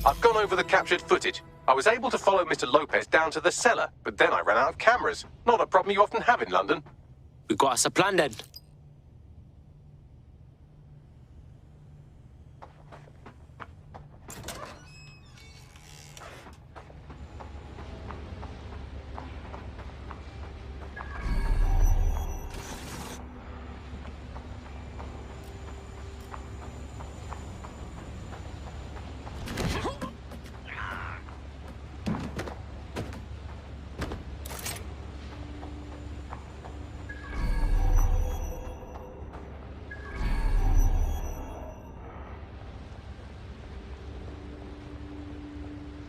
I've gone over the captured footage. I was able to follow Mr. Lopez down to the cellar, but then I ran out of cameras. Not a problem you often have in London. We got us a plan then.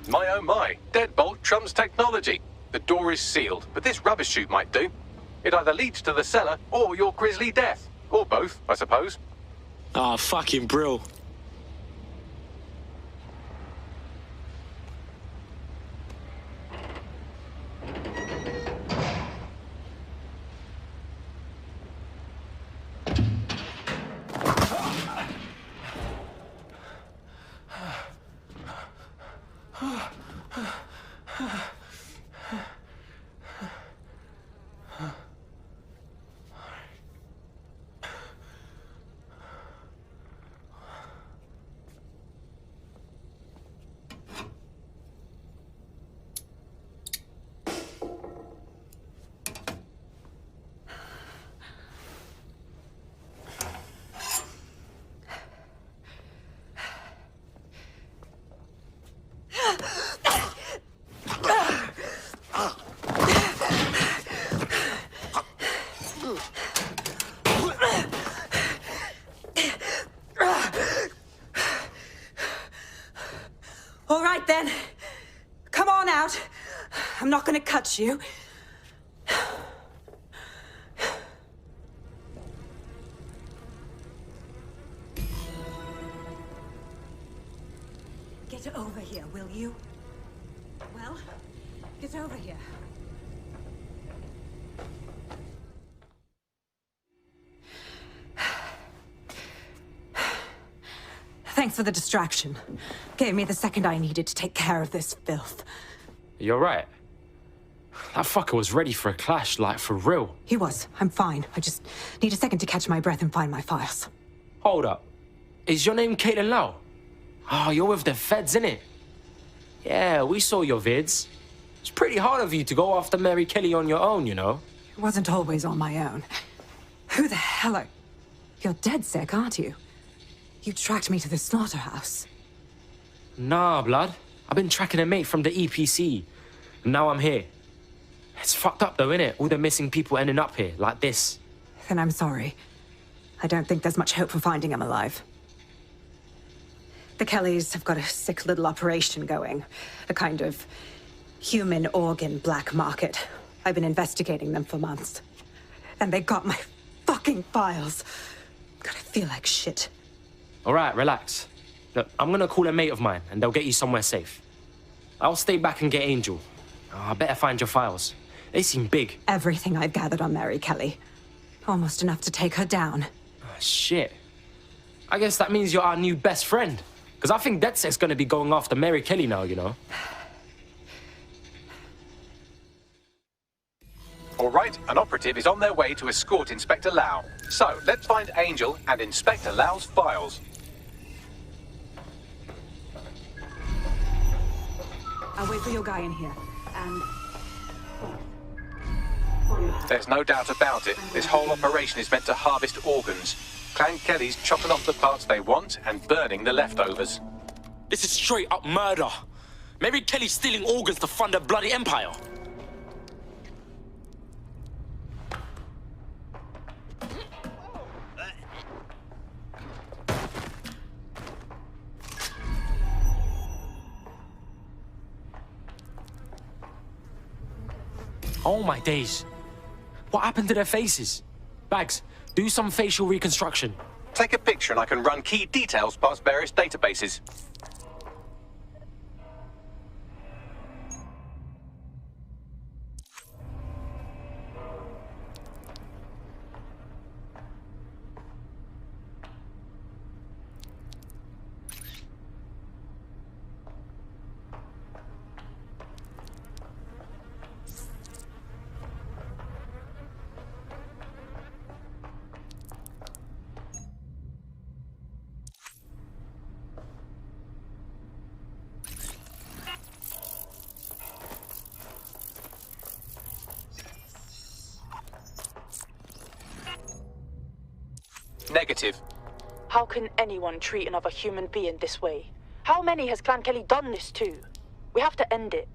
My oh my, deadbolt trumps technology. The door is sealed, but this rubbish chute might do. It either leads to the cellar or your grisly death. Or both, I suppose. Ah, fucking brill. All right, then. Come on out. I'm not gonna cut you. Get over here, will you? Well, get over here. Thanks for the distraction. Gave me the second I needed to take care of this filth. You're right. That fucker was ready for a clash, like for real. He was. I'm fine. I just need a second to catch my breath and find my files. Hold up. Is your name Caitlin Lau? Oh, you're with the feds, innit? Yeah, we saw your vids. It's pretty hard of you to go after Mary Kelly on your own, you know? It wasn't always on my own. Who the hell are... You're dead sick, aren't you? You tracked me to the slaughterhouse. Nah, blood. I've been tracking a mate from the EPC. And now I'm here. It's fucked up though, innit? All the missing people ending up here, like this. Then I'm sorry. I don't think there's much hope for finding him alive. The Kellys have got a sick little operation going. A kind of human organ black market. I've been investigating them for months. And they got my fucking files. God, I feel like shit. All right, relax. Look, I'm gonna call a mate of mine, and they'll get you somewhere safe. I'll stay back and get Angel. Oh, I better find your files. They seem big. Everything I've gathered on Mary Kelly. Almost enough to take her down. Oh, shit. I guess that means you're our new best friend. Because I think DedSec's gonna be going after Mary Kelly now, you know? All right, an operative is on their way to escort Inspector Lau. So, let's find Angel and Inspector Lau's files. I'll wait for your guy in here. And... There's no doubt about it. This whole operation is meant to harvest organs. Clan Kelly's chopping off the parts they want and burning the leftovers. This is straight up murder. Mary Kelly's stealing organs to fund a bloody empire. Oh my days. What happened to their faces? Bags, do some facial reconstruction. Take a picture and I can run key details past various databases. Negative. How can anyone treat another human being this way? How many has Clan Kelly done this to? We have to end it.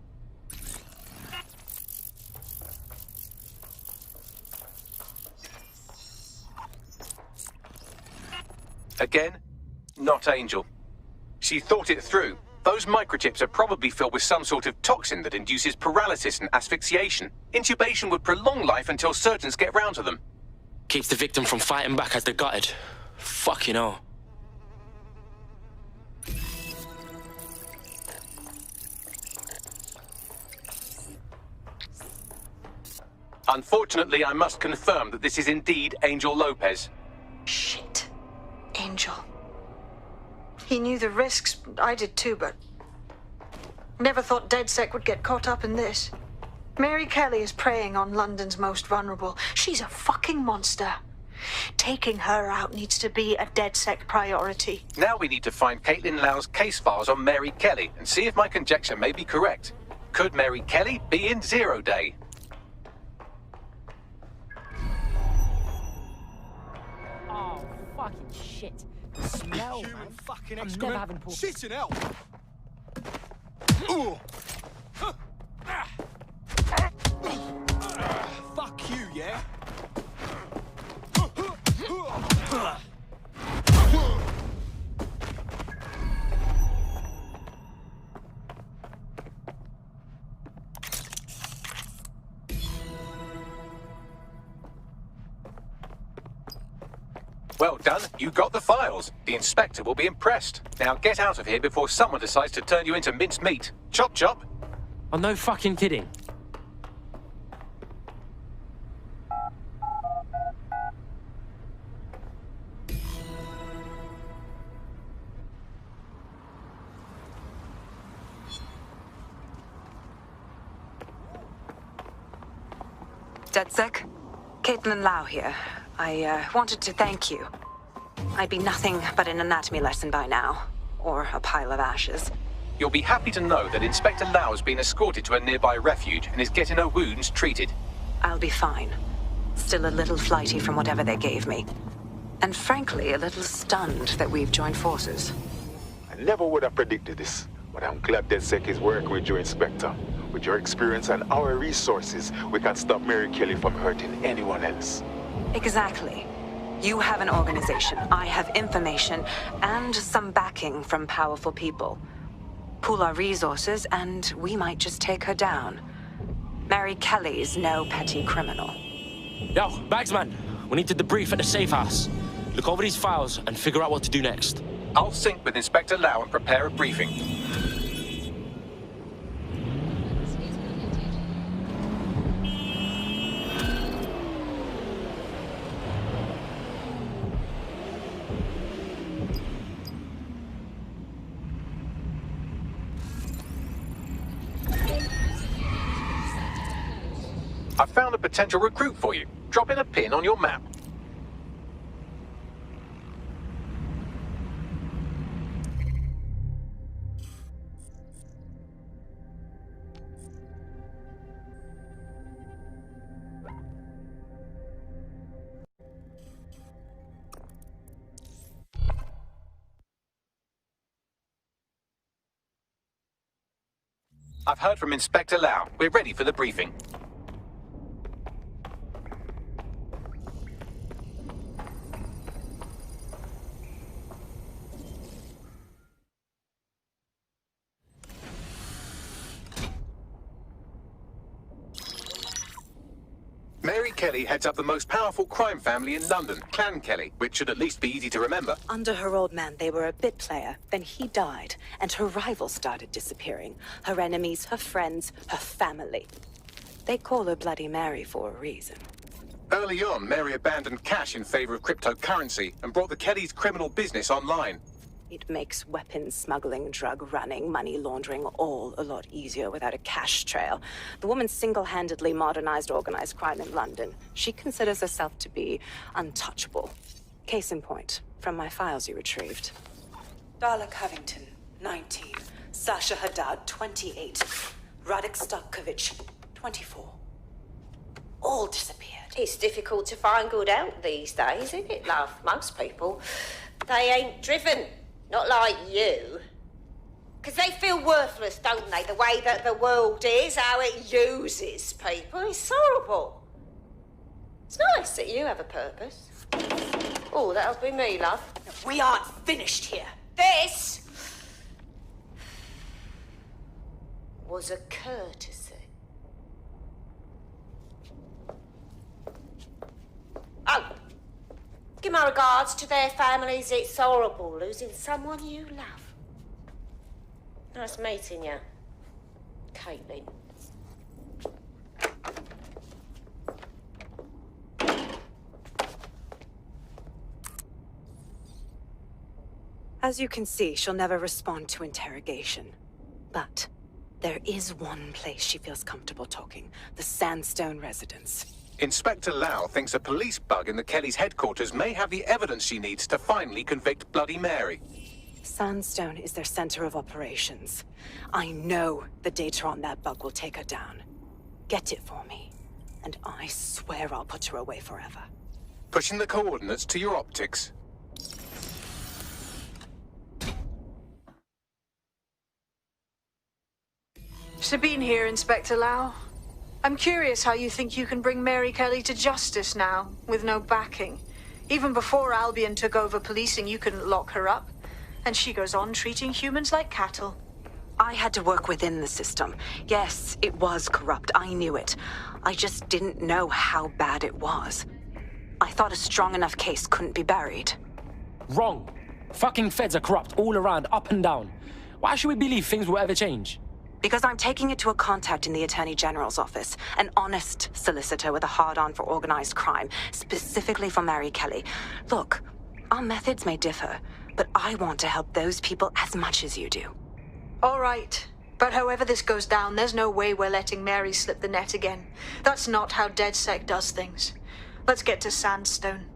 Again, not Angel. She thought it through. Those microchips are probably filled with some sort of toxin that induces paralysis and asphyxiation. Intubation would prolong life until surgeons get round to them. Keeps the victim from fighting back as they're gutted. Fucking hell. Unfortunately, I must confirm that this is indeed Angel Lopez. Shit. Angel. He knew the risks. I did too, but... never thought DedSec would get caught up in this. Mary Kelly is preying on London's most vulnerable. She's a fucking monster. Taking her out needs to be a DedSec priority. Now we need to find Caitlin Lau's case files on Mary Kelly and see if my conjecture may be correct. Could Mary Kelly be in Zero Day? Oh, fucking shit. The smell, man. Fucking I'm excrement. never having pork. Shit in hell. Ooh. Fuck you, yeah? Well done, you got the files. The inspector will be impressed. Now get out of here before someone decides to turn you into minced meat. Chop chop. Oh, no fucking kidding. DedSec? Caitlin Lau here. I wanted to thank you. I'd be nothing but an anatomy lesson by now. Or a pile of ashes. You'll be happy to know that Inspector Lau has been escorted to a nearby refuge and is getting her wounds treated. I'll be fine. Still a little flighty from whatever they gave me. And frankly, a little stunned that we've joined forces. I never would have predicted this, but I'm glad DedSec is working with you, Inspector. With your experience and our resources, we can stop Mary Kelly from hurting anyone else. Exactly. You have an organization, I have information, and some backing from powerful people. Pool our resources, and we might just take her down. Mary Kelly's no petty criminal. Yo, Bagsman, we need to debrief at the safe house. Look over these files and figure out what to do next. I'll sync with Inspector Lau and prepare a briefing. I found a potential recruit for you. Drop in a pin on your map. I've heard from Inspector Lau. We're ready for the briefing. Mary Kelly heads up the most powerful crime family in London, Clan Kelly, which should at least be easy to remember. Under her old man, they were a bit player. Then he died, and her rivals started disappearing. Her enemies, her friends, her family. They call her Bloody Mary for a reason. Early on, Mary abandoned cash in favor of cryptocurrency and brought the Kellys' criminal business online. It makes weapons smuggling, drug running, money laundering all a lot easier without a cash trail. The woman single-handedly modernized organized crime in London. She considers herself to be untouchable. Case in point, from my files you retrieved. Darla Covington, 19. Sasha Haddad, 28. Radek Stavkovich, 24. all disappeared. It's difficult to find good help these days, isn't it, love? Most people, they ain't driven. Not like you. Because they feel worthless, don't they? The way that the world is, how it uses people. It's horrible. It's nice that you have a purpose. Oh, that'll be me, love. We aren't finished here. This was a courtesy. Oh, give my regards to their families. It's horrible losing someone you love. Nice meeting you, Caitlin. As you can see, she'll never respond to interrogation. But there is one place she feels comfortable talking, the Sandstone residence. Inspector Lau thinks a police bug in the Kellys' headquarters may have the evidence she needs to finally convict Bloody Mary. Sandstone is their center of operations. I know the data on that bug will take her down. Get it for me, and I swear I'll put her away forever. Pushing the coordinates to your optics. Sabine here, Inspector Lau. I'm curious how you think you can bring Mary Kelly to justice now, with no backing. Even before Albion took over policing, you couldn't lock her up. And she goes on treating humans like cattle. I had to work within the system. Yes, it was corrupt. I knew it. I just didn't know how bad it was. I thought a strong enough case couldn't be buried. Wrong. Fucking feds are corrupt all around, up and down. Why should we believe things will ever change? Because I'm taking it to a contact in the Attorney General's office, an honest solicitor with a hard-on for organized crime, specifically for Mary Kelly. Look, our methods may differ, but I want to help those people as much as you do. All right. But however this goes down, there's no way we're letting Mary slip the net again. That's not how DedSec does things. Let's get to Sandstone.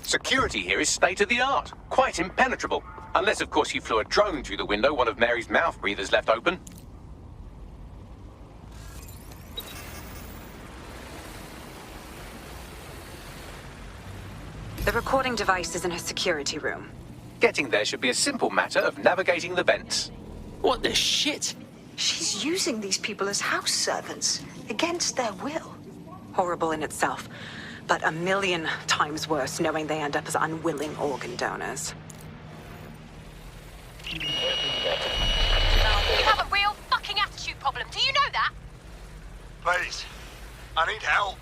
Security here is state-of-the-art, quite impenetrable. Unless, of course, you flew a drone through the window one of Mary's mouth breathers left open. The recording device is in her security room. Getting there should be a simple matter of navigating the vents. What the shit? She's using these people as house servants, against their will. Horrible in itself, but a million times worse knowing they end up as unwilling organ donors. You have a real fucking attitude problem. Do you know that? Please, I need help.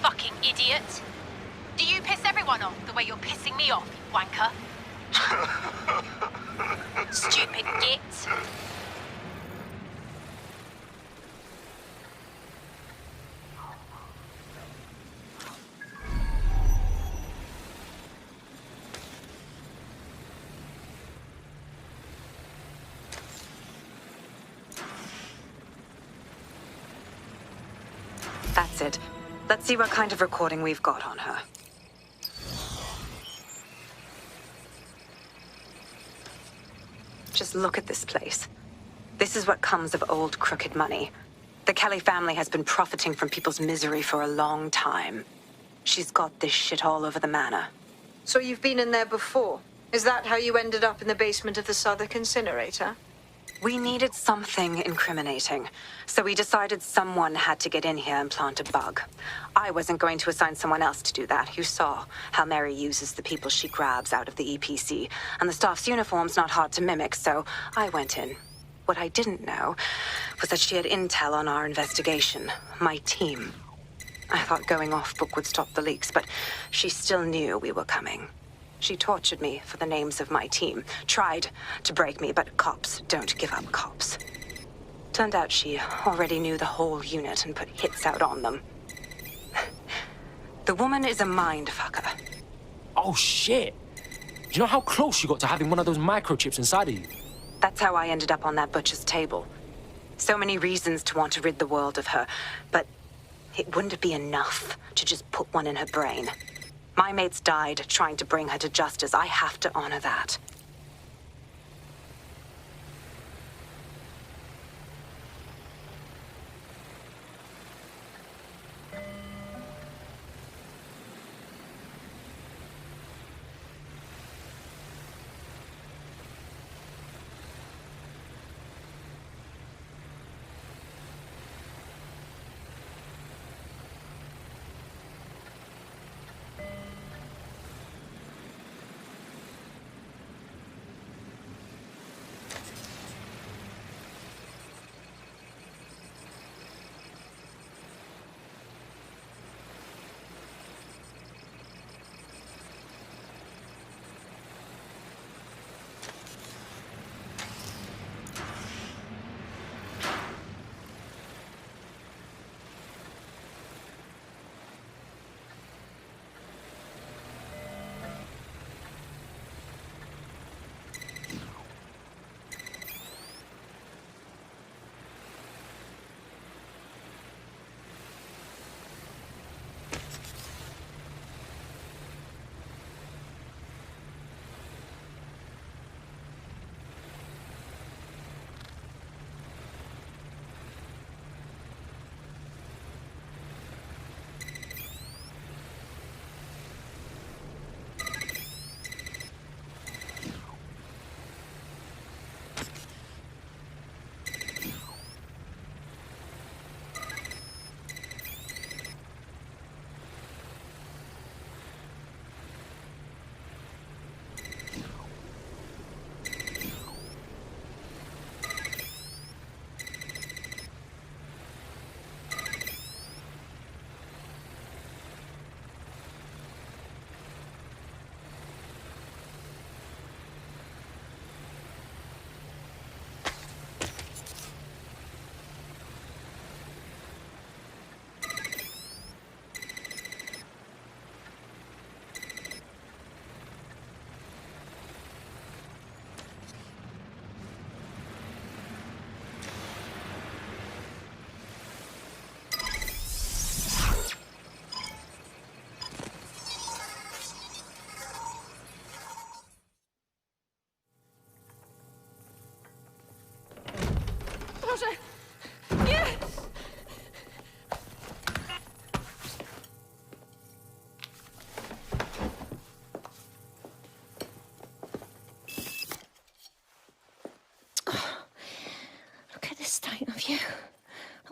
Fucking idiot. Do you piss everyone off the way you're pissing me off, you wanker? Stupid git. That's it. Let's see what kind of recording we've got on her. Just look at this place. This is what comes of old crooked money. The Kelly family has been profiting from people's misery for a long time. She's got this shit all over the manor. So you've been in there before? Is that how you ended up in the basement of the Southwark incinerator? We needed something incriminating, so we decided someone had to get in here and plant a bug. I wasn't going to assign someone else to do that. You saw how Mary uses the people she grabs out of the EPC, and the staff's uniform's not hard to mimic, so I went in. What I didn't know was that she had intel on our investigation, my team. I thought going off book would stop the leaks, but she still knew we were coming. She tortured me for the names of my team, tried to break me, but cops don't give up cops. Turned out she already knew the whole unit and put hits out on them. The woman is a mind fucker. Oh, shit. Do you know how close you got to having one of those microchips inside of you? That's how I ended up on that butcher's table. So many reasons to want to rid the world of her, but it wouldn't be enough to just put one in her brain. My mates died trying to bring her to justice. I have to honor that.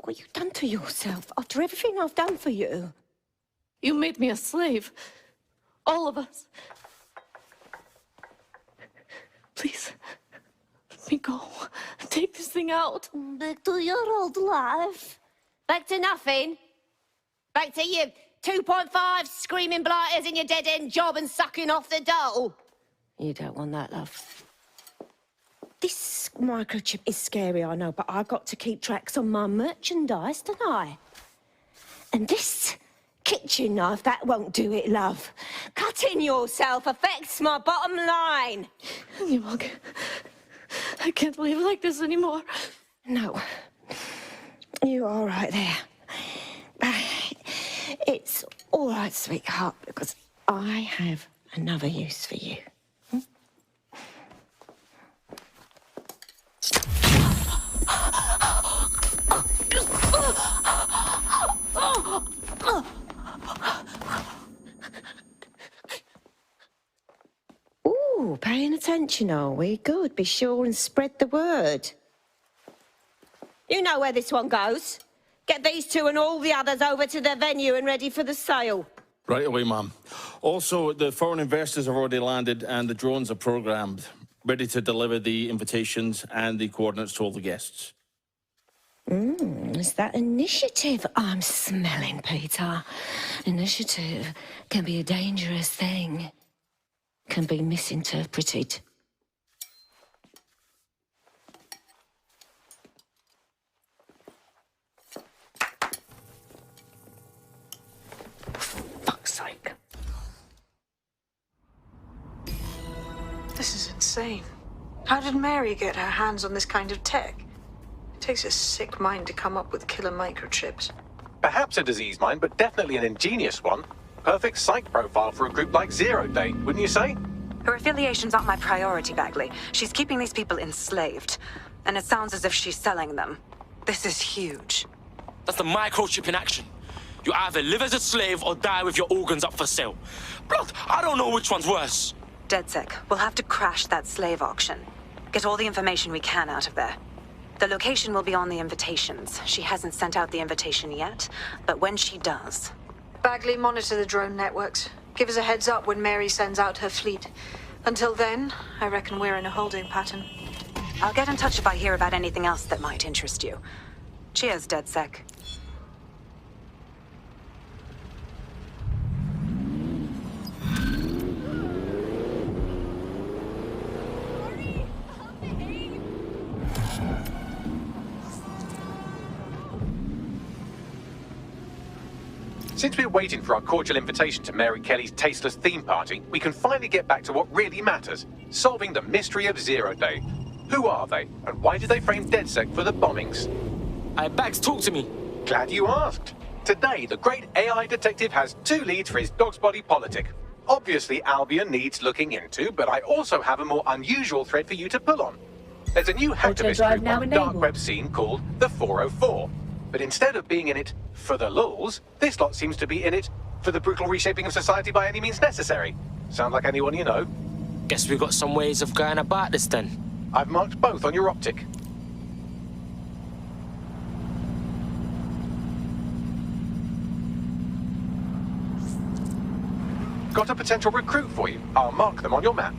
What you've done to yourself after everything I've done for you. You made me a slave. All of us. Please, let me go. Take this thing out. Back to your old life. Back to nothing. Back to you 2.5 screaming blighters in your dead-end job and sucking off the dole. You don't want that, love. This microchip is scary, I know, but I've got to keep tracks on my merchandise, don't I? And this kitchen knife, that won't do it, love. Cutting yourself affects my bottom line. I can't live like this anymore. No. You're all right there. It's all right, sweetheart, because I have another use for you. Ooh, paying attention, are we? Good. Be sure and spread the word. You know where this one goes. Get these two and all the others over to their venue and ready for the sale. Right away, ma'am. Also, the foreign investors have already landed and the drones are programmed, ready to deliver the invitations and the coordinates to all the guests. It's that initiative I'm smelling, Peter. Initiative can be a dangerous thing. Can be misinterpreted. Fuck's sake. This is insane. How did Mary get her hands on this kind of tech? It takes a sick mind to come up with killer microchips. Perhaps a disease mind, but definitely an ingenious one. Perfect psych profile for a group like Zero Day, wouldn't you say? Her affiliations aren't my priority, Bagley. She's keeping these people enslaved. And it sounds as if she's selling them. This is huge. That's the microchip in action. You either live as a slave or die with your organs up for sale. Blood, I don't know which one's worse. DedSec, we'll have to crash that slave auction. Get all the information we can out of there. The location will be on the invitations. She hasn't sent out the invitation yet, but when she does... Bagley, monitor the drone networks. Give us a heads up when Mary sends out her fleet. Until then, I reckon we're in a holding pattern. I'll get in touch if I hear about anything else that might interest you. Cheers, DedSec. Since we're waiting for our cordial invitation to Mary Kelly's tasteless theme party, we can finally get back to what really matters, solving the mystery of Zero Day. Who are they, and why did they frame DedSec for the bombings? Bags, talk to me. Glad you asked. Today, the great AI detective has 2 leads for his dog's body politic. Obviously, Albion needs looking into, but I also have a more unusual thread for you to pull on. There's a new hacktivist group on the dark web scene called the 404. But instead of being in it for the lulz, this lot seems to be in it for the brutal reshaping of society by any means necessary. Sound like anyone you know? Guess we've got some ways of going about this then. I've marked both on your optic. Got a potential recruit for you. I'll mark them on your map.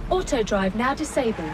Auto drive now disabled.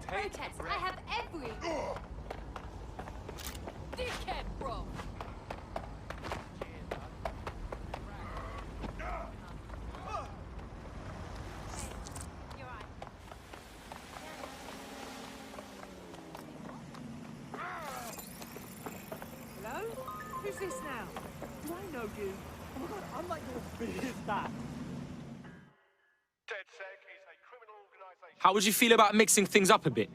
Protest. I have every... Dickhead, bro. Hello? Who's this now? Do I know you? Oh my god, I'm like your biggest fan. How would you feel about mixing things up a bit?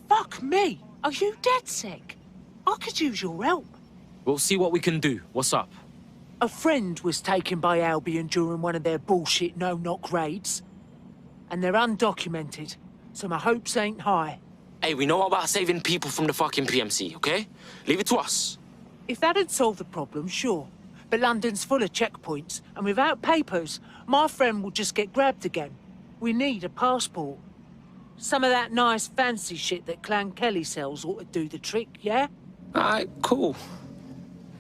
Fuck me! Are you dead sick? I could use your help. We'll see what we can do. What's up? A friend was taken by Albion during one of their bullshit no-knock raids. And they're undocumented, so my hopes ain't high. Hey, we know about saving people from the fucking PMC, okay? Leave it to us. If that'd solve the problem, sure. But London's full of checkpoints, and without papers, my friend will just get grabbed again. We need a passport. Some of that nice fancy shit that Clan Kelly sells ought to do the trick, yeah? Alright, cool.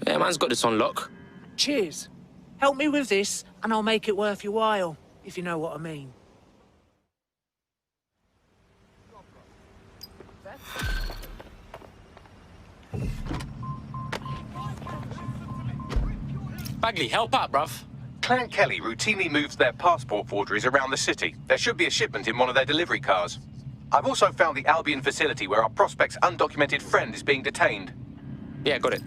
Yeah, man's got this on lock. Cheers. Help me with this, and I'll make it worth your while, if you know what I mean. Bagley, help out, bruv. Clan Kelly routinely moves their passport forgeries around the city. There should be a shipment in one of their delivery cars. I've also found the Albion facility where our prospect's undocumented friend is being detained. Yeah, got it.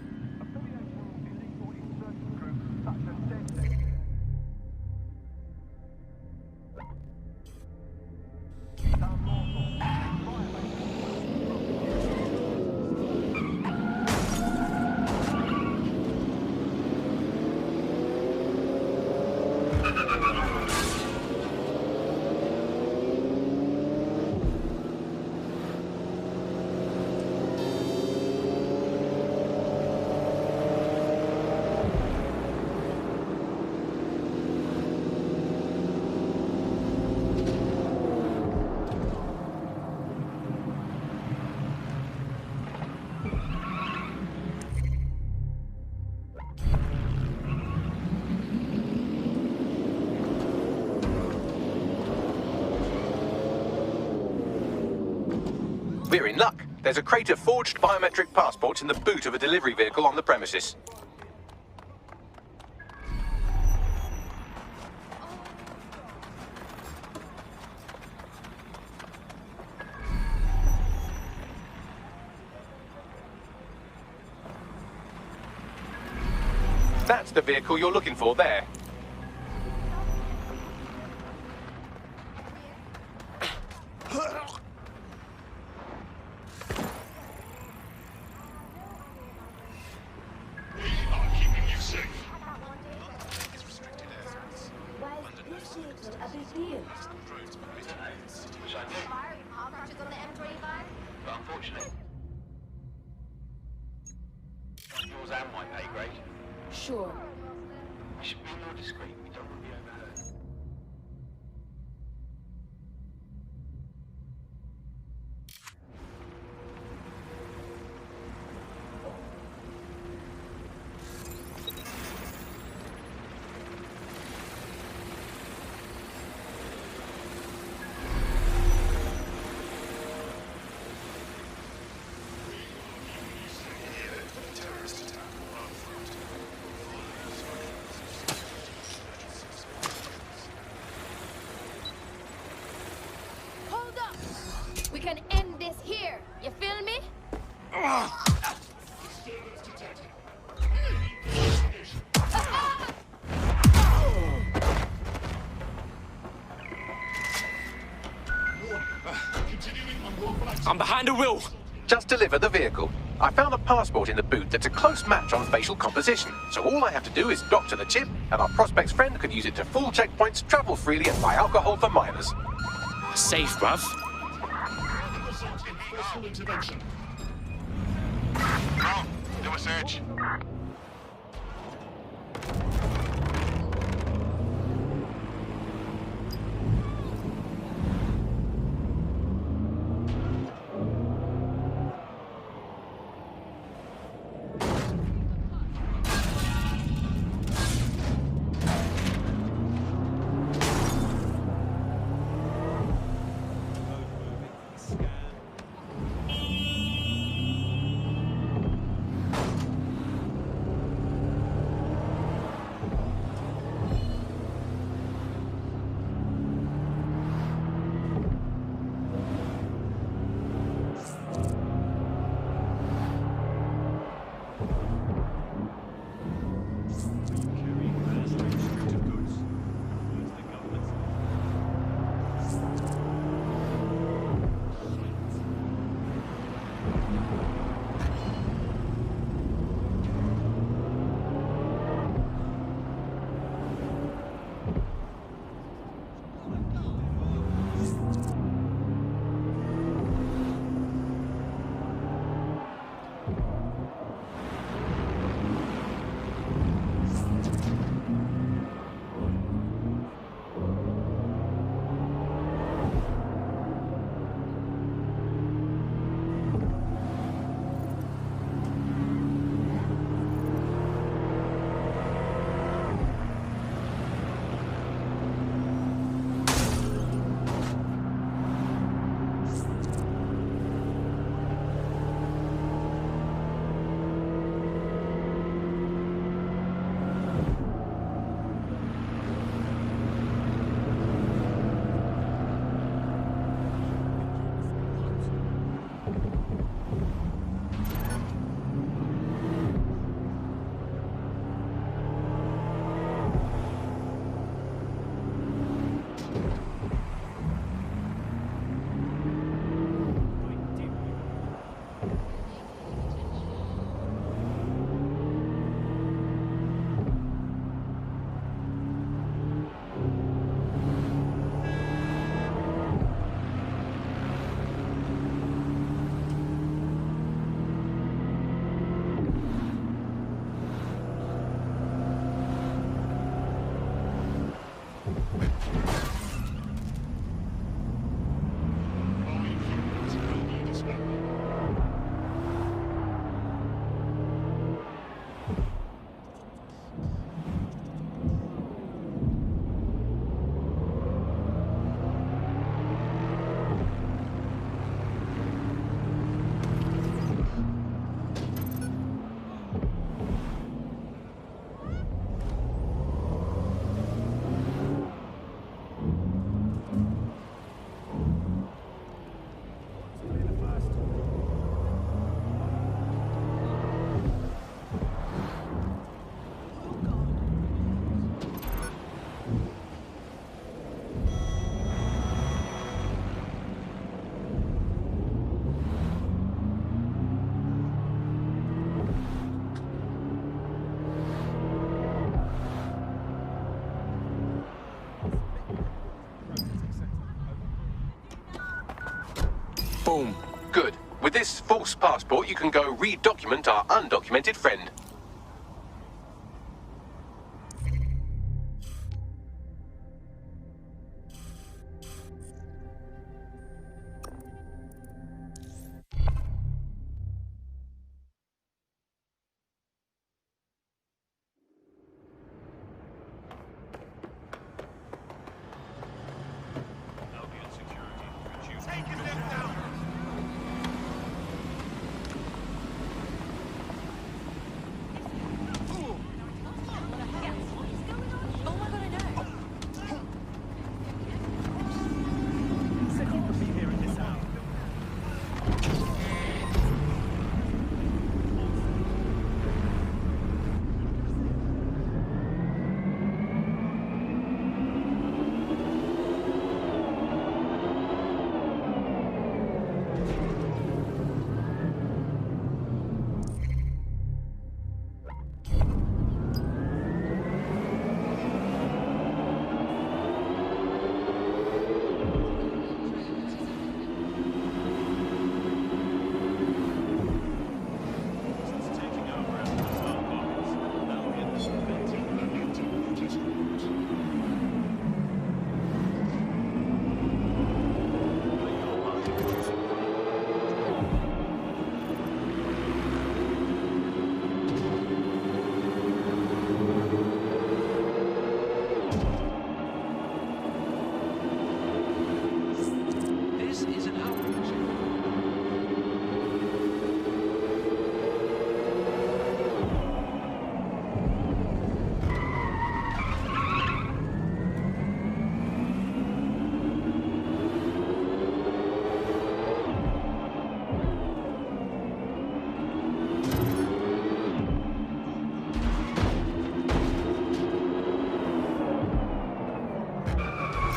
We're in luck. There's a crate of forged biometric passports in the boot of a delivery vehicle on the premises. That's the vehicle you're looking for there. Yours and my pay grade. Sure. We should be more discreet. We don't want to be overheard. We can end this here. You feel me? I'm behind the wheel. Just deliver the vehicle. I found a passport in the boot that's a close match on facial composition. So all I have to do is doctor the chip, and our prospect's friend can use it to fool checkpoints, travel freely, and buy alcohol for minors. Safe, bruv. Intervention. Come on, do a search. Boom. Good. With this false passport, you can go re-document our undocumented friend.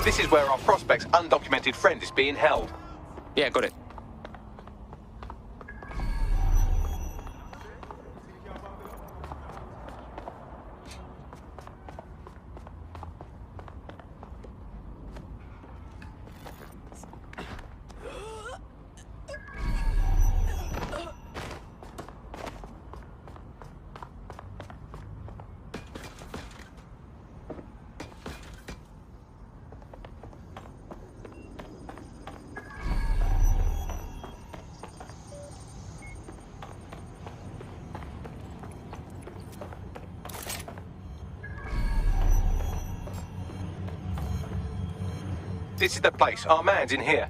This is where our prospect's undocumented friend is being held. Yeah, got it. This is the place. Our man's in here.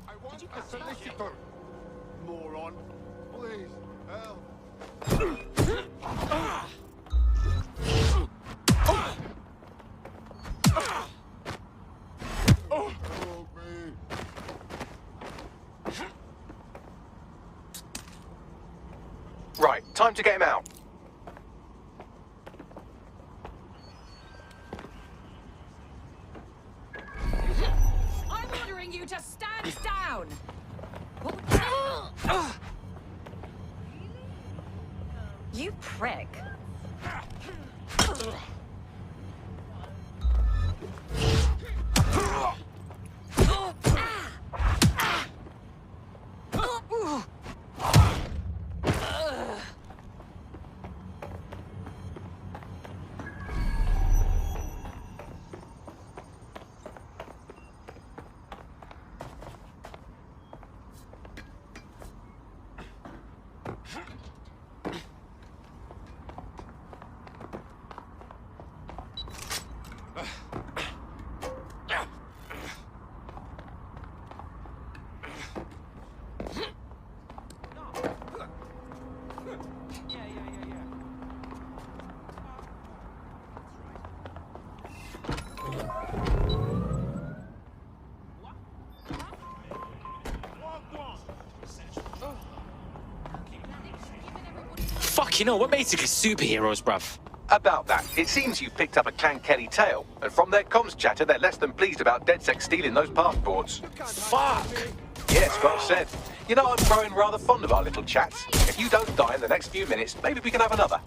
I want a solicitor. Moron. Please, help. Right, time to get him out. I'm ordering you to stand down! You prick. Fucking hell, we're basically superheroes, bruv. About that, it seems you've picked up a Clan Kelly tale, and from their comms chatter, they're less than pleased about DedSec stealing those passports. Fuck! Yes, well said. You know, I'm growing rather fond of our little chats. If you don't die in the next few minutes, maybe we can have another.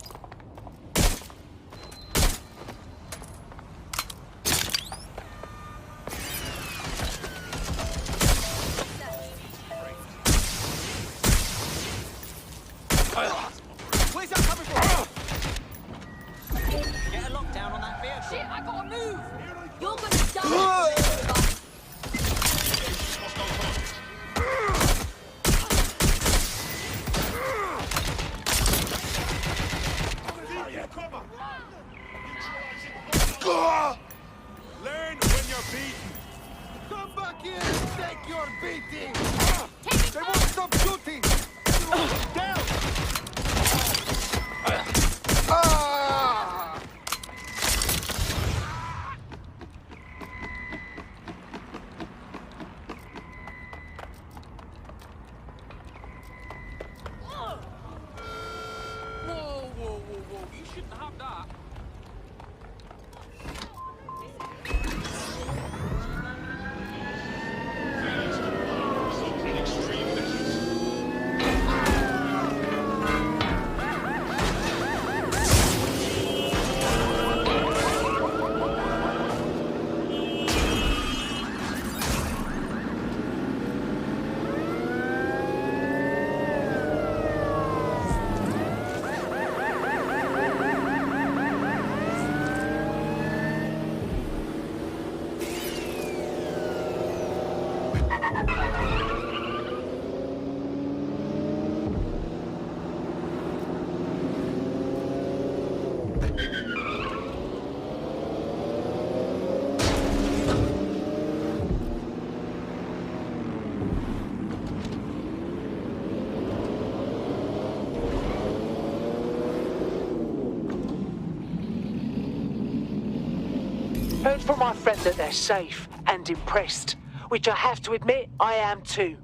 Shit, I gotta move! You're gonna die! Learn when you're beaten. Come back here and take your beating. They won't stop shooting. Down. Whoa. You shouldn't have that. Heard from my friend that they're safe and impressed, which I have to admit I am too.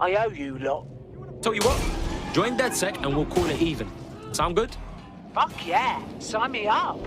I owe you lot. Tell you what, join DedSec and we'll call it even. Sound good? Fuck yeah, sign me up.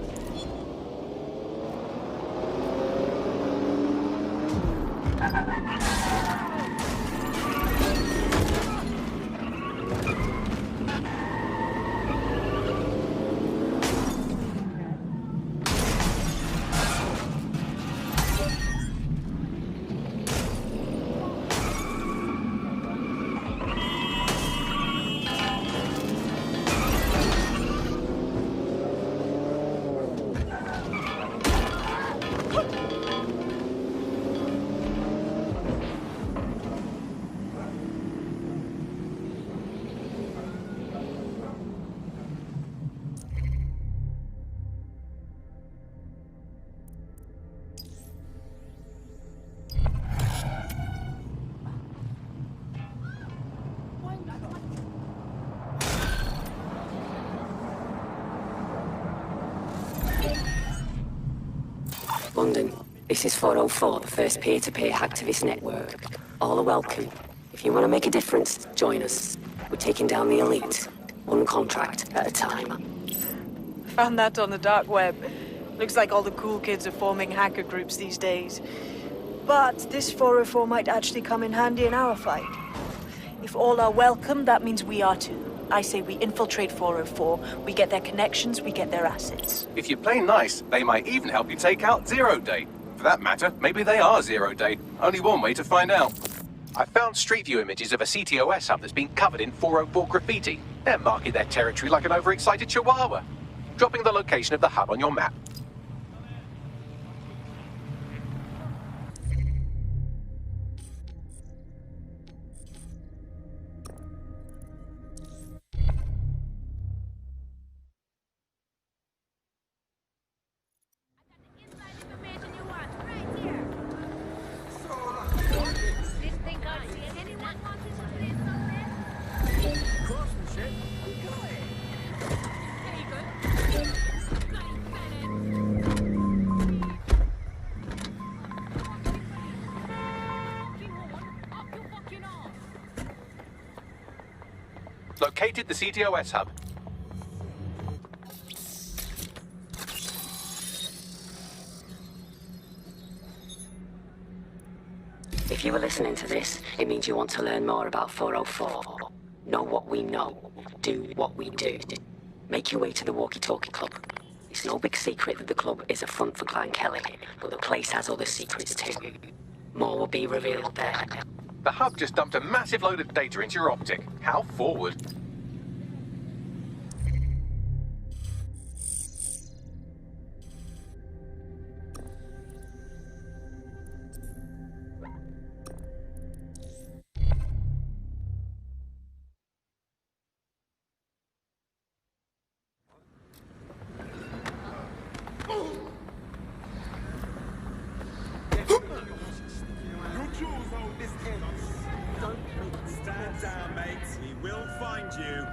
London, this is 404, the first peer-to-peer hacktivist network. All are welcome. If you want to make a difference, join us. We're taking down the elite, one contract at a time. Found that on the dark web. Looks like all the cool kids are forming hacker groups these days. But this 404 might actually come in handy in our fight. If all are welcome, that means we are too. I say we infiltrate 404, we get their connections, we get their assets. If you play nice, they might even help you take out Zero Day. For that matter, maybe they are Zero Day. Only one way to find out. I found Street View images of a CTOS hub that's been covered in 404 graffiti. They're marking their territory like an overexcited chihuahua. Dropping the location of the hub on your map. Located the CTOS hub. If you are listening to this, it means you want to learn more about 404. Know what we know. Do what we do. Make your way to the Walkie Talkie Club. It's no big secret that the club is a front for Clan Kelly, but the place has other secrets too. More will be revealed there. The hub just dumped a massive load of data into your optic. How forward? Stand down, mates. He will find you.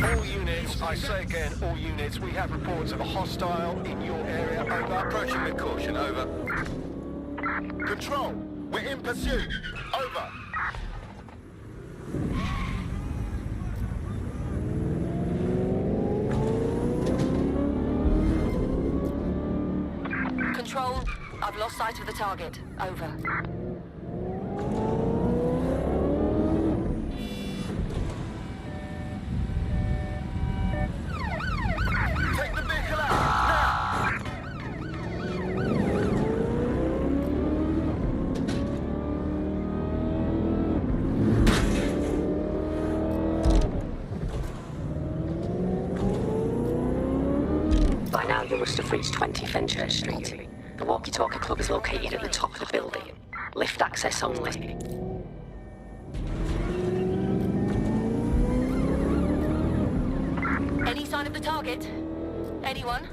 All units, I say again, all units, we have reports of a hostile in your area. Over. Approaching with caution. Over. Control, we're in pursuit. Over. Control, I've lost sight of the target. Over. Take the vehicle out, now! By now you must have reached 20 Fenchurch Street. The Walkie-Talkie Club is located at the top of the building. Lift access only. Any sign of the target? Anyone?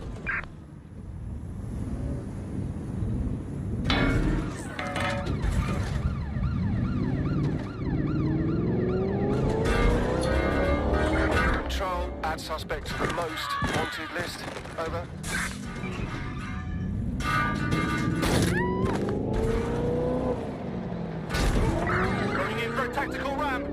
Control, add suspect to the most wanted list. Over. Going in for a tactical ramp.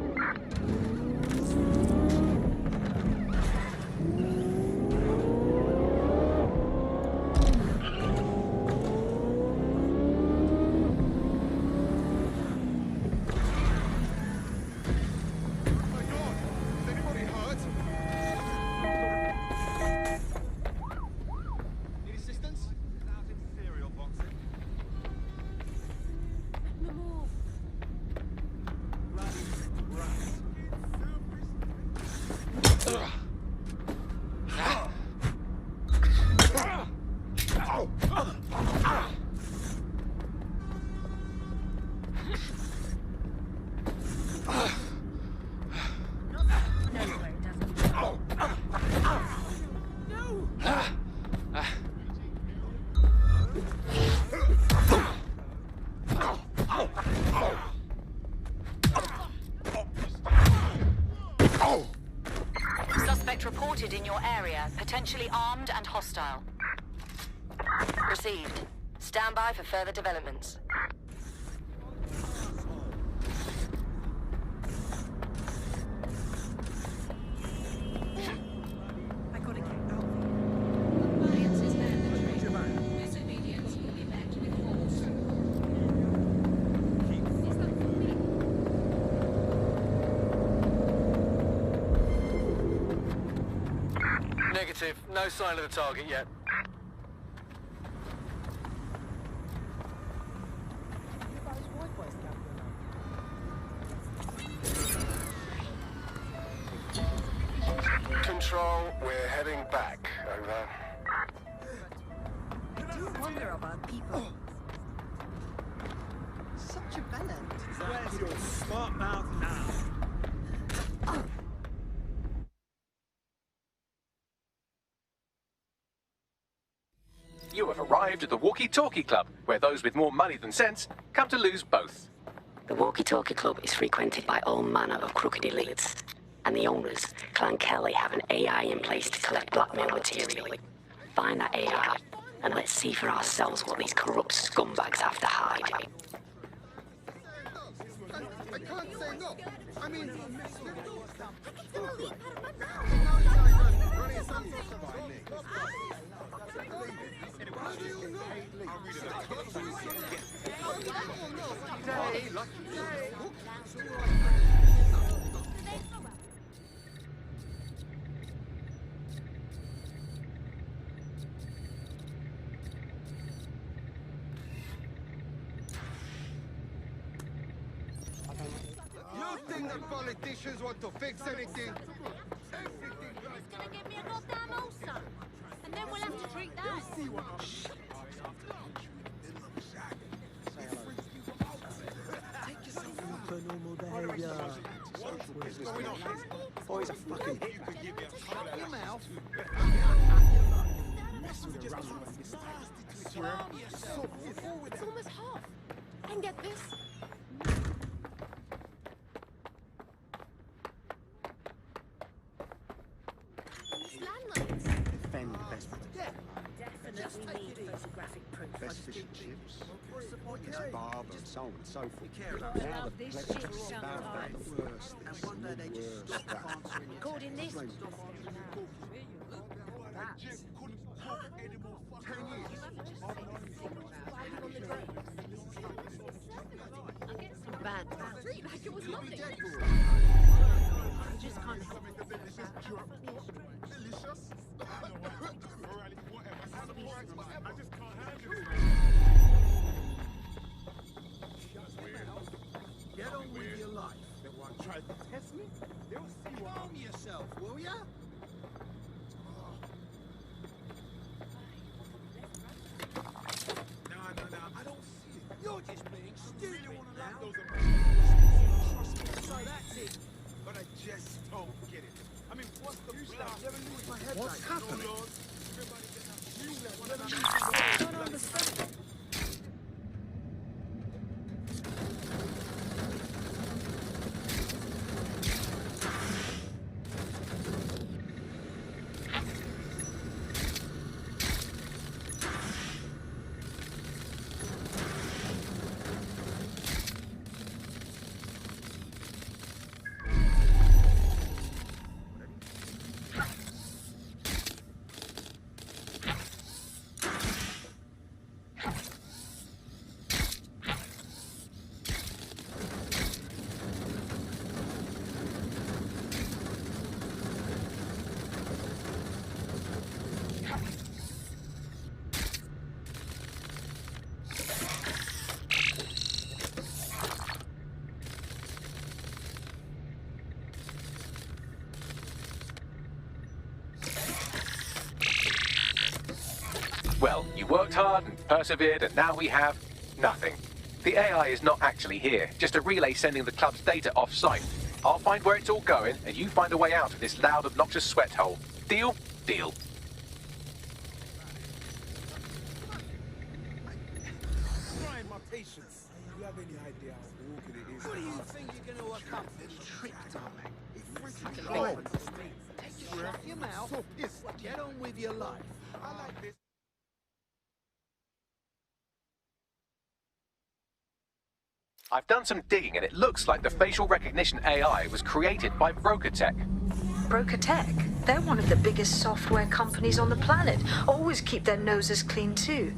Suspect reported in your area, potentially armed and hostile. Received. Stand by for further developments. Negative. No sign of the target yet. Control, we're heading back. Over. I do wonder about people. Such a villain. Where's your smart mouth now? You have arrived at the Walkie-Talkie Club, where those with more money than sense come to lose both. The Walkie-Talkie Club is frequented by all manner of crooked elites, and the owners, Clan Kelly, have an AI in place to collect blackmail material. Find that AI, and let's see for ourselves what these corrupt scumbags have to hide. I can't say no. I mean, you think that politicians want to fix anything? It's gonna give me a goddamn ulcer. And then we'll have to treat that. Take yourself for normal behaviour. What's going on? thought he's a fucking hit. Shut your mouth. It's almost half. And get this. Defend the best. Yeah. Definitely need photographic proof. Best fish and chips. It's barber and so on and so forth. I Now love the this pleasures shit of sometimes. the worst. It's the worst. Recording this. Bad. Treat like it was nothing. You just can't help it. Delicious. I just can't handle it. Get on with your life. They want to try to test me? They'll see what Calm yourself, will ya? No, I don't see it. You're just being stupid now. So that's it. But I just don't get it. I mean, what's the blast? What's happening? I don't understand. Well, you worked hard and persevered, and now we have nothing. The AI is not actually here, just a relay sending the club's data off-site. I'll find where it's all going, and you find a way out of this loud, obnoxious sweat hole. Deal? Deal. Trying my patience. Do you have any idea how awkward it is? What do you think you're going to accomplish? Tricked on me. It freaking Shut your mouth. So pissed. Get on with your life. I like this. I've done some digging, and it looks like the facial recognition AI was created by Broker Tech. Broker Tech? They're one of the biggest software companies on the planet. Always keep their noses clean too.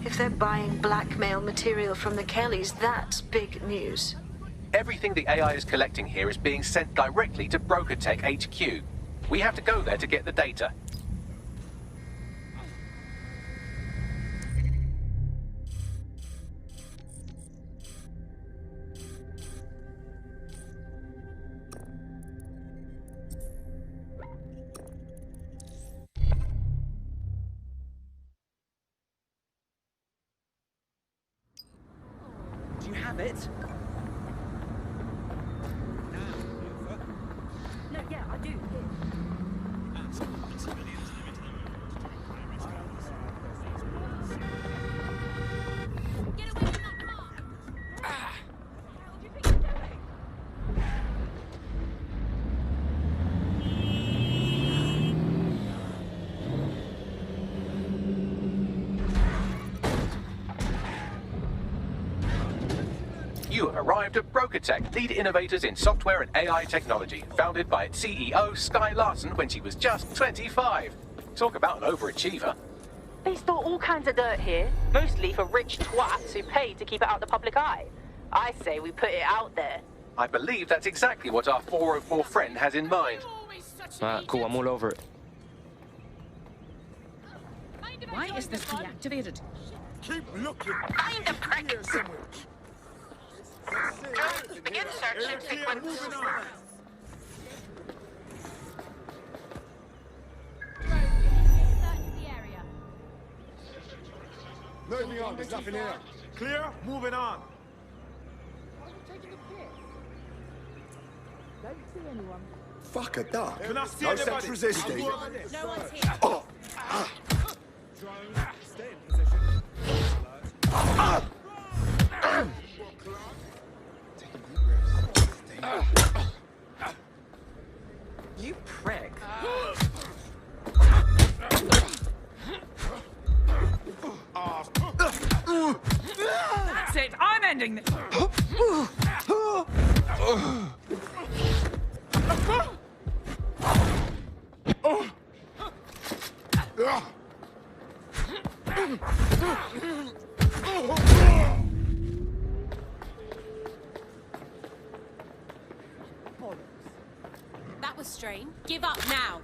If they're buying blackmail material from the Kellys, that's big news. Everything the AI is collecting here is being sent directly to Broker Tech HQ. We have to go there to get the data. Do you have it? No, yeah, I do. Get away from that car! What do you think you're doing? You have arrived at Broker Tech, lead innovators in software and AI technology, founded by its CEO, Sky Larson, when she was just 25. Talk about an overachiever. They store all kinds of dirt here, mostly for rich twats who pay to keep it out the public eye. I say we put it out there. I believe that's exactly what our 404 friend has in mind. Cool, I'm all over it. Why is this deactivated? Keep looking. Find a prick. Here somewhere. Begin search sequence. Moving on. Moving on, there's nothing here. Clear? Moving on. Taking a piss. Don't see anyone. Fuck a duck. Can I see No anybody? sense resisting. No one's here. Oh. Stay in position. You prick. That's it. I'm ending this. That was strain. Give up now.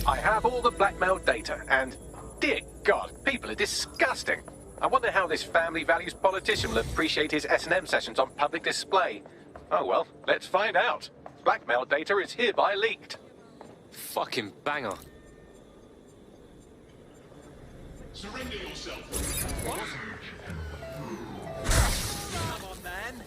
I have all the blackmail data, and dear God, people are disgusting. I wonder how this family values politician will appreciate his S&M sessions on public display. Oh well, let's find out. Blackmail data is hereby leaked. Fucking banger. Surrender yourself. What? Come on, man.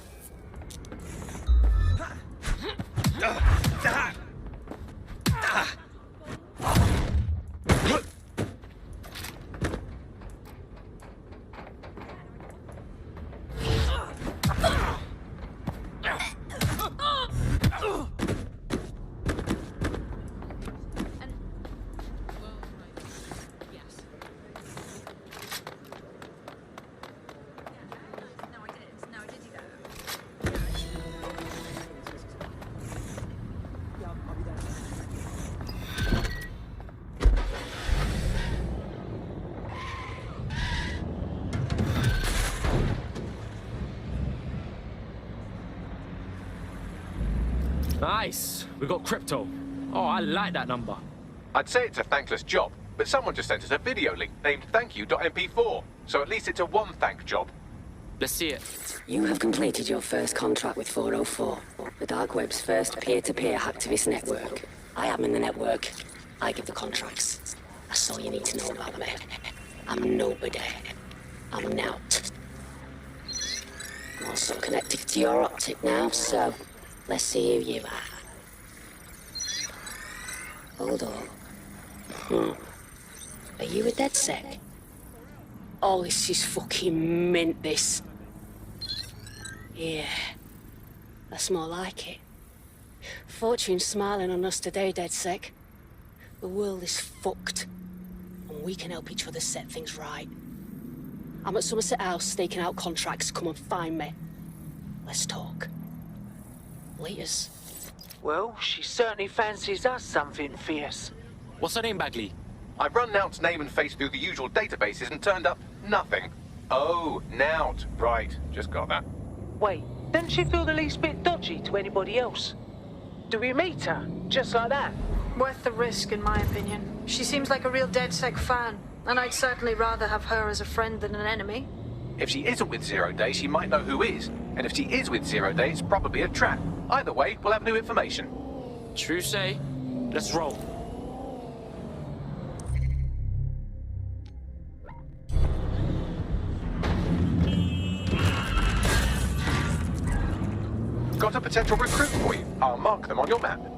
Nice. We got crypto. Oh, I like that number. I'd say it's a thankless job, but someone just sent us a video link named thankyou.mp4, so at least it's a one-thank job. Let's see it. You have completed your first contract with 404, the dark web's first peer-to-peer hacktivist network. I am in the network. I give the contracts. That's all you need to know about me. I'm nobody. I'm Nout. I'm also connected to your optic now, so let's see who you are. Hold on. Are you a DedSec? Oh, this is fucking mint, this. Yeah, that's more like it. Fortune's smiling on us today, DedSec. The world is fucked, and we can help each other set things right. I'm at Somerset House staking out contracts. Come and find me. Let's talk. Laters. Well, she certainly fancies us something fierce. What's her name, Bagley? I've run Nout's name and face through the usual databases and turned up nothing. Oh, Nout. Right, just got that. Wait, doesn't she feel the least bit dodgy to anybody else? Do we meet her, just like that? Worth the risk, in my opinion. She seems like a real DedSec fan, and I'd certainly rather have her as a friend than an enemy. If she isn't with Zero Day, she might know who is. And if she is with Zero Day, it's probably a trap. Either way, we'll have new information. True say. Let's roll. Got a potential recruit for you. I'll mark them on your map.